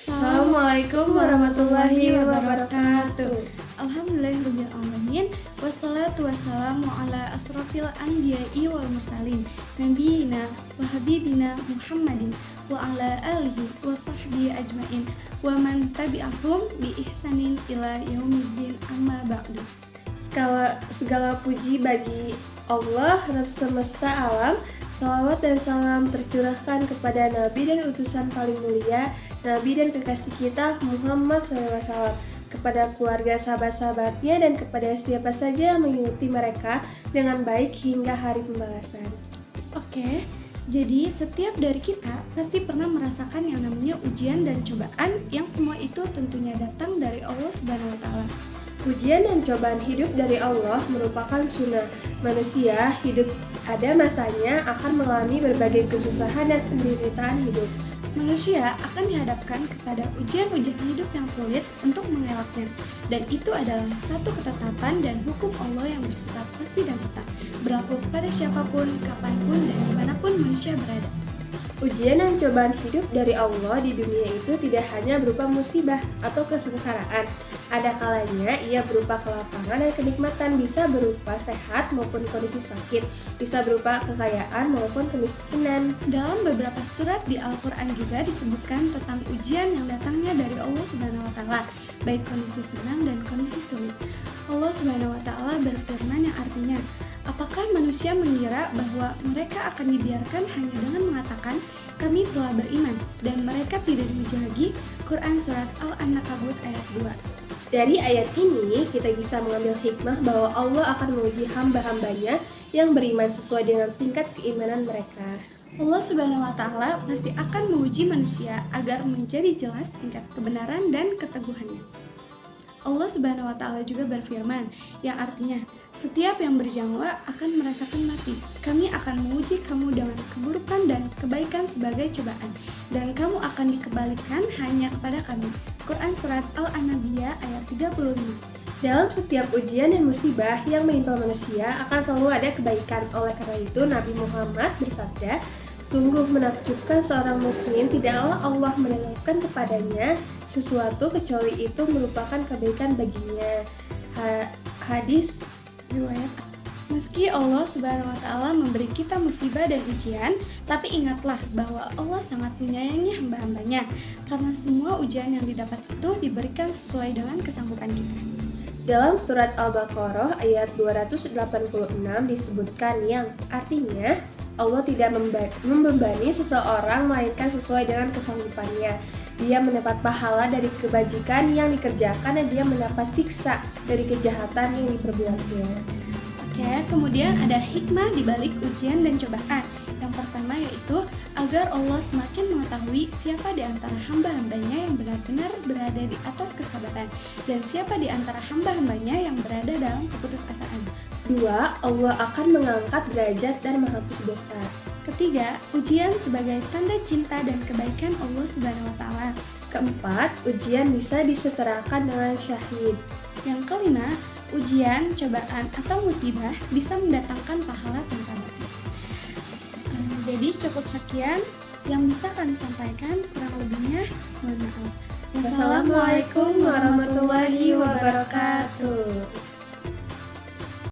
Assalamualaikum warahmatullahi wabarakatuh. Alhamdulillahirabbil alamin, wassalatu wassalamu ala asrofil anbiya'i wal mursalin, nabiyina wa habibina Muhammadin wa ala alihi wa sahbihi ajmain wa man tabi'ahum bi ihsanin ila yaumiddin, amma ba'du. Segala puji bagi Allah, Rabb semesta alam. Salawat dan salam tercurahkan kepada Nabi dan utusan paling mulia, Nabi dan kekasih kita Muhammad SAW, kepada keluarga sahabat-sahabatnya dan kepada siapa saja yang mengikuti mereka dengan baik hingga hari pembalasan. Oke, jadi setiap dari kita pasti pernah merasakan yang namanya ujian dan cobaan, yang semua itu tentunya datang dari Allah Subhanahu wa Ta'ala. Ujian dan cobaan hidup dari Allah merupakan sunnah. Manusia hidup ada masanya akan mengalami berbagai kesusahan dan penderitaan hidup. Manusia akan dihadapkan kepada ujian-ujian hidup yang sulit untuk mengelaknya, dan itu adalah satu ketetapan dan hukum Allah yang bersifat pasti dan tetap, berlaku kepada siapapun, kapanpun, dan dimanapun manusia berada. Ujian dan cobaan hidup dari Allah di dunia itu tidak hanya berupa musibah atau kesengsaraan. Ada kalanya ia berupa kelapangan dan kenikmatan, bisa berupa sehat maupun kondisi sakit, bisa berupa kekayaan maupun kemiskinan. Dalam beberapa surat di Al-Quran juga disebutkan tentang ujian yang datangnya dari Allah Subhanahu wa Ta'ala, baik kondisi senang dan kondisi sulit. Allah Subhanahu wa Ta'ala berfirman yang artinya, apakah manusia mengira bahwa mereka akan dibiarkan hanya dengan mengatakan kami telah beriman dan mereka tidak diuji lagi? Quran Surat Al-Ankabut ayat 2. Dari ayat ini kita bisa mengambil hikmah bahwa Allah akan menguji hamba-hambanya yang beriman sesuai dengan tingkat keimanan mereka. Allah Subhanahu wa Ta'ala pasti akan menguji manusia agar menjadi jelas tingkat kebenaran dan keteguhannya. Allah Subhanahu wa Ta'ala juga berfirman yang artinya, setiap yang berjamaah akan merasakan mati. Kami akan menguji kamu dengan keburukan dan kebaikan sebagai cobaan, dan kamu akan dikembalikan hanya kepada kami. Quran Surat Al-Anbiya ayat 35. Dalam setiap ujian dan musibah yang menimpa manusia akan selalu ada kebaikan. Oleh karena itu Nabi Muhammad bersabda, sungguh menakjubkan seorang mukmin tidaklah Allah menentukan kepadanya sesuatu kecuali itu merupakan kebaikan baginya. Hadis riwayat. Meski Allah Subhanahu wa Ta'ala memberi kita musibah dan ujian, tapi ingatlah bahwa Allah sangat menyayangi hamba-hambanya, karena semua ujian yang didapat itu diberikan sesuai dengan kesanggupan kita. Dalam surat Al-Baqarah ayat 286 disebutkan yang artinya Allah tidak membebani seseorang melainkan sesuai dengan kesanggupannya. Dia mendapat pahala dari kebajikan yang dikerjakan dan dia mendapat siksa dari kejahatan yang diperbuatnya. Oke, kemudian ada hikmah di balik ujian dan cobaan. Yang pertama yaitu agar Allah semakin mengetahui siapa di antara hamba-hambanya yang benar-benar berada di atas kesabaran dan siapa di antara hamba-hambanya yang berada dalam keputusasaan. 2. Allah akan mengangkat derajat dan menghapus dosa. Ketiga, ujian sebagai tanda cinta dan kebaikan Allah Subhanahu wa Ta'ala. Keempat, ujian bisa disetarakan dengan syahid. Yang kelima, ujian, cobaan, atau musibah bisa mendatangkan pahala tanpa batas. Jadi cukup sekian yang bisa kami sampaikan, kurang lebihnya mohon maaf. Wassalamualaikum warahmatullahi wabarakatuh.